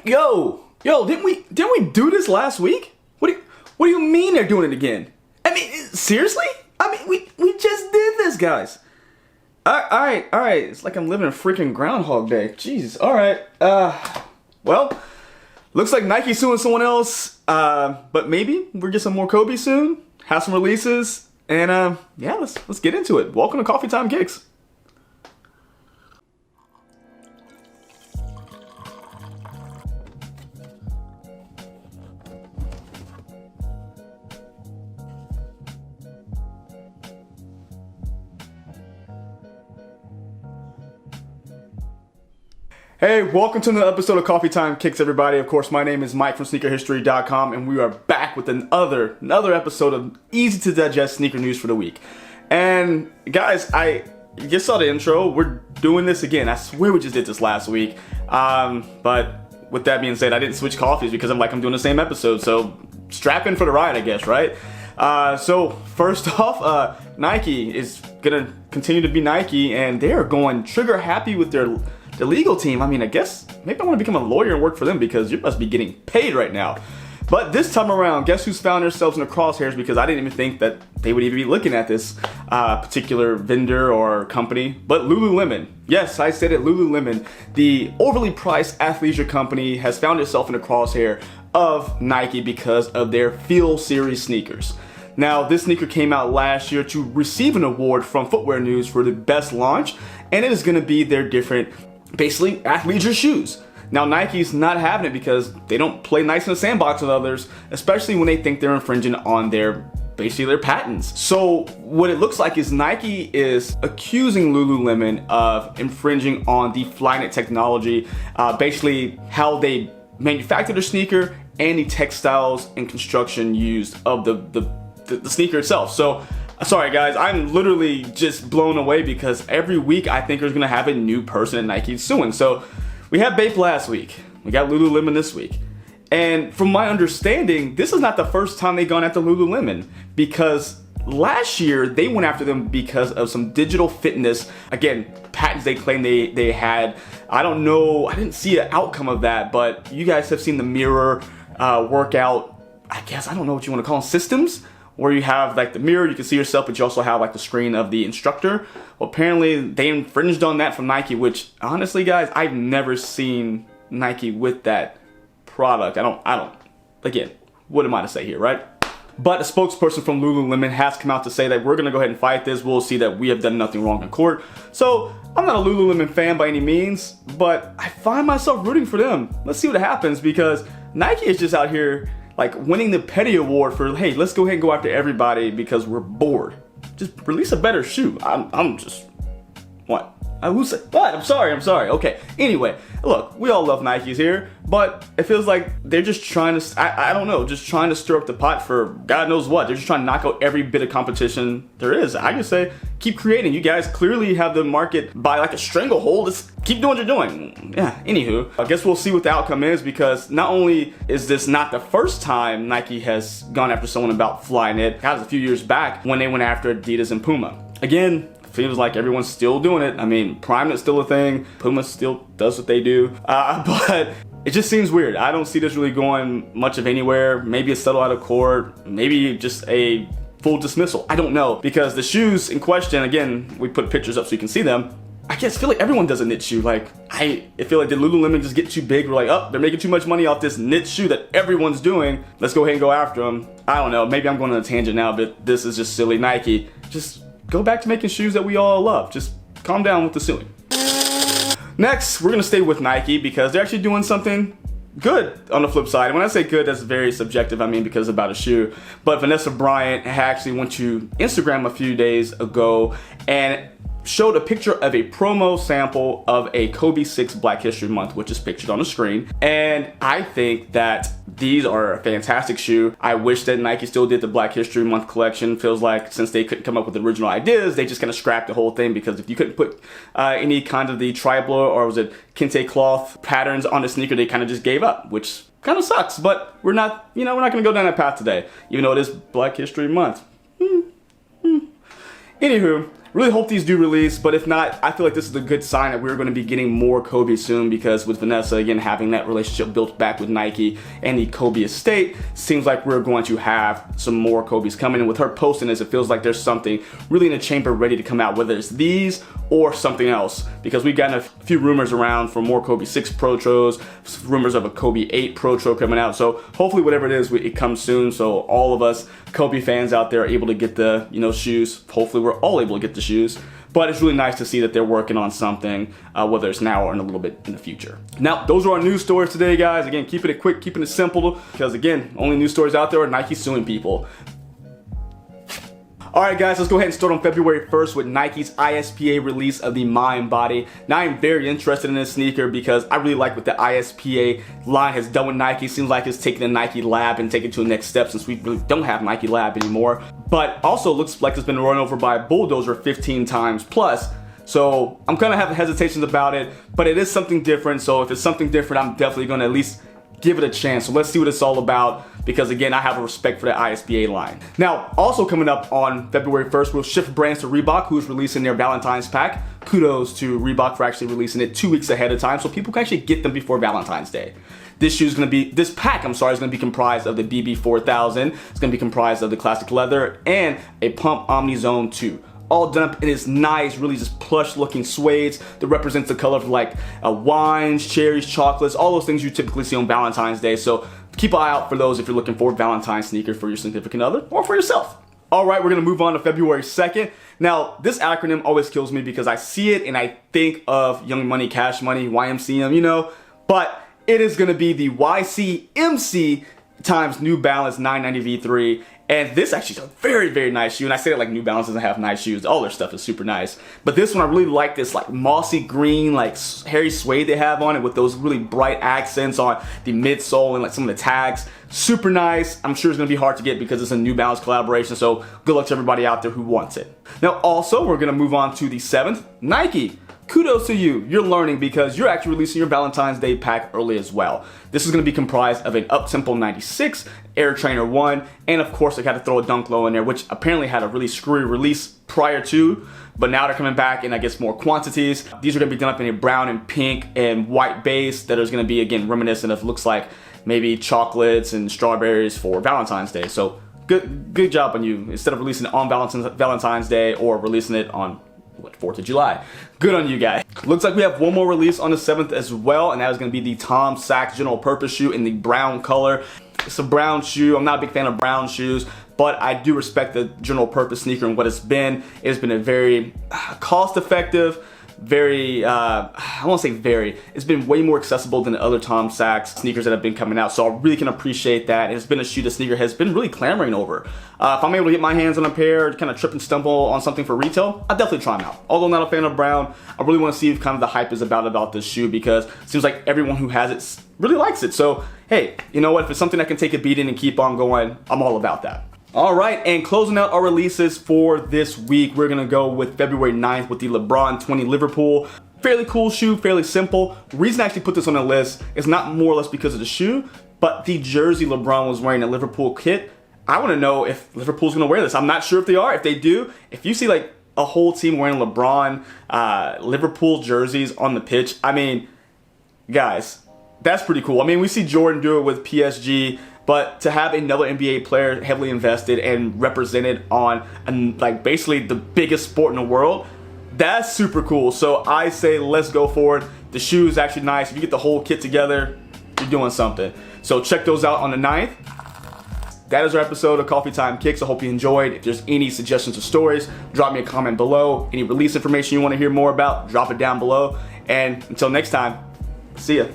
Yo, didn't we do this last week? What do you mean they're doing it again? I mean, seriously? I mean, we just did this, guys. Alright. It's like I'm living a freaking Groundhog Day. Jeez, alright. Well, looks like Nike's suing someone else. But maybe we'll get some more Kobe soon. Have some releases. And, yeah, let's get into it. Welcome to Coffee Time Kicks. Hey, welcome to another episode of Coffee Time Kicks, everybody. Of course, my name is Mike from sneakerhistory.com, and we are back with another episode of easy to digest sneaker news for the week. And guys, I just saw the intro. We're doing this again. I swear we just did this last week. But with that being said, I didn't switch coffees because I'm doing the same episode. So strap in for the ride, I guess, right? So first off, Nike is gonna continue to be Nike, and they are going trigger happy with their legal team. I mean, I guess maybe I want to become a lawyer and work for them because you must be getting paid right now. But this time around, guess who's found themselves in the crosshairs, because I didn't even think that they would even be looking at this particular vendor or company. But Lululemon. Yes, I said it, Lululemon. The overly priced athleisure company has found itself in the crosshair of Nike because of their Feel Series sneakers. Now, this sneaker came out last year to receive an award from Footwear News for the best launch, and it is going to be their different, basically, athleisure shoes. Now, Nike's not having it because they don't play nice in the sandbox with others, especially when they think they're infringing on their patents. So what it looks like is Nike is accusing Lululemon of infringing on the Flyknit technology, basically how they manufacture the sneaker and the textiles and construction used of the sneaker itself. So sorry guys, I'm literally just blown away because every week I think there's gonna have a new person at Nike suing. So we had Bape last week, we got Lululemon this week. And from my understanding, this is not the first time they've gone after Lululemon, because last year they went after them because of some digital fitness, again, patents they claim they had. I don't know, I didn't see an outcome of that, but you guys have seen the mirror workout, I guess, I don't know what you want to call them, systems, where you have like the mirror, you can see yourself, but you also have like the screen of the instructor. Well, apparently they infringed on that from Nike, which honestly guys, I've never seen Nike with that product. I don't, again, what am I to say here, right? But a spokesperson from Lululemon has come out to say that we're gonna go ahead and fight this. We'll see that we have done nothing wrong in court. So I'm not a Lululemon fan by any means, but I find myself rooting for them. Let's see what happens, because Nike is just out here like winning the petty award for, hey, let's go ahead and go after everybody because we're bored. Just release a better shoe. I'm just, what? I'm sorry. Okay. Anyway, look, we all love Nikes here, but it feels like they're just trying to, I don't know, just trying to stir up the pot for God knows what. They're just trying to knock out every bit of competition there is. I just say, keep creating. You guys clearly have the market by like a stranglehold. Just keep doing what you're doing. Yeah, anywho, I guess we'll see what the outcome is, because not only is this not the first time Nike has gone after someone about Flyknit, that was a few years back when they went after Adidas and Puma. Again, feels like everyone's still doing it. I mean, Prime's still a thing. Puma still does what they do. But it just seems weird. I don't see this really going much of anywhere. Maybe a settle out of court. Maybe just a full dismissal. I don't know. Because the shoes in question, again, we put pictures up so you can see them. I just feel like everyone does a knit shoe. Like, I feel like, did Lululemon just get too big? We're like, oh, they're making too much money off this knit shoe that everyone's doing. Let's go ahead and go after them. I don't know. Maybe I'm going on a tangent now, but this is just silly. Nike, just go back to making shoes that we all love. Just calm down with the suing. Next, we're gonna stay with Nike because they're actually doing something good on the flip side. And when I say good, that's very subjective. I mean, because it's about a shoe. But Vanessa Bryant actually went to Instagram a few days ago and showed a picture of a promo sample of a Kobe 6 Black History Month, which is pictured on the screen. And I think that these are a fantastic shoe. I wish that Nike still did the Black History Month collection. Feels like since they couldn't come up with the original ideas, they just kind of scrapped the whole thing, because if you couldn't put any kind of the tribal or was it kente cloth patterns on the sneaker, they kind of just gave up, which kind of sucks. But we're not, we're not gonna go down that path today, even though it is Black History Month. Anywho, really hope these do release, but if not, I feel like this is a good sign that we're going to be getting more Kobe soon, because with Vanessa, again, having that relationship built back with Nike and the Kobe estate, seems like we're going to have some more Kobe's coming. And with her posting this, it feels like there's something really in the chamber ready to come out, whether it's these or something else, because we've gotten a few rumors around for more Kobe 6 Protros, rumors of a Kobe 8 Protro coming out. So hopefully whatever it is, it comes soon, so all of us Kobe fans out there are able to get the, shoes. Hopefully we're all able to get the shoes. But it's really nice to see that they're working on something, whether it's now or in a little bit in the future. Now, those are our news stories today, guys. Again, keeping it quick, keeping it simple, because again, only news stories out there are Nike suing people. Alright guys, let's go ahead and start on February 1st with Nike's ISPA release of the Mind Body. Now I'm very interested in this sneaker because I really like what the ISPA line has done with Nike. Seems like it's taking the Nike Lab and taking it to the next step, since we really don't have Nike Lab anymore. But also looks like it's been run over by a bulldozer 15 times plus. So I'm gonna have hesitations about it, but it is something different. So if it's something different, I'm definitely gonna at least give it a chance. So let's see what it's all about, because again, I have a respect for the ISPA line. Now, also coming up on February 1st, we'll shift brands to Reebok, who's releasing their Valentine's pack. Kudos to Reebok for actually releasing it 2 weeks ahead of time, so people can actually get them before Valentine's Day. This pack is gonna be comprised of the BB4000. It's gonna be comprised of the classic leather and a Pump Omni Zone 2. All done up in this nice, really just plush looking suede that represents the color of like wines, cherries, chocolates, all those things you typically see on Valentine's Day. So keep an eye out for those if you're looking for Valentine's sneaker for your significant other or for yourself. All right, we're gonna move on to February 2nd. Now, this acronym always kills me because I see it and I think of Young Money, Cash Money, YMCM, but it is gonna be the YCMC times New Balance 990 V3. And this actually is a very, very nice shoe. And I say that like New Balance doesn't have nice shoes. All their stuff is super nice. But this one, I really like this like mossy green, like hairy suede they have on it with those really bright accents on the midsole and like some of the tags. Super nice. I'm sure it's going to be hard to get because it's a New Balance collaboration. So good luck to everybody out there who wants it. Now also, we're going to move on to the 7th. Nike. Kudos to you. You're learning because you're actually releasing your Valentine's Day pack early as well. This is going to be comprised of an up-tempo 96, Air Trainer 1, and of course I got to throw a Dunk Low in there, which apparently had a really screwy release prior to, but now they're coming back in I guess more quantities. These are going to be done up in a brown and pink and white base that is going to be again reminiscent of looks like maybe chocolates and strawberries for Valentine's Day. So good job on you. Instead of releasing it on Valentine's Day or releasing it on 4th of July. Good on you guys. Looks like we have one more release on the 7th as well, and that is going to be the Tom Sachs General Purpose shoe in the brown color. It's a brown shoe. I'm not a big fan of brown shoes, but I do respect the General Purpose sneaker and what it's been. It's been a very cost-effective, very, I won't say very, it's been way more accessible than the other Tom Sachs sneakers that have been coming out, so I really can appreciate that. It's been a shoe the sneaker has been really clamoring over. If I'm able to get my hands on a pair, kind of trip and stumble on something for retail, I'll definitely try them out. Although I'm not a fan of brown, I really want to see if kind of the hype is about this shoe, because it seems like everyone who has it really likes it. So hey, you know what, if it's something that can take a beating and keep on going, I'm all about that. Alright, and closing out our releases for this week, we're going to go with February 9th with the LeBron 20 Liverpool. Fairly cool shoe, fairly simple. The reason I actually put this on the list is not more or less because of the shoe, but the jersey LeBron was wearing, a Liverpool kit. I want to know if Liverpool's going to wear this. I'm not sure if they are. If they do, if you see like a whole team wearing LeBron Liverpool jerseys on the pitch, I mean, guys, that's pretty cool. I mean, we see Jordan do it with PSG, but to have another NBA player heavily invested and represented on like basically the biggest sport in the world, that's super cool. So I say let's go for it. The shoe is actually nice. If you get the whole kit together, you're doing something. So check those out on the 9th. That is our episode of Coffee Time Kicks. I hope you enjoyed. If there's any suggestions or stories, drop me a comment below. Any release information you want to hear more about, drop it down below. And until next time, see ya.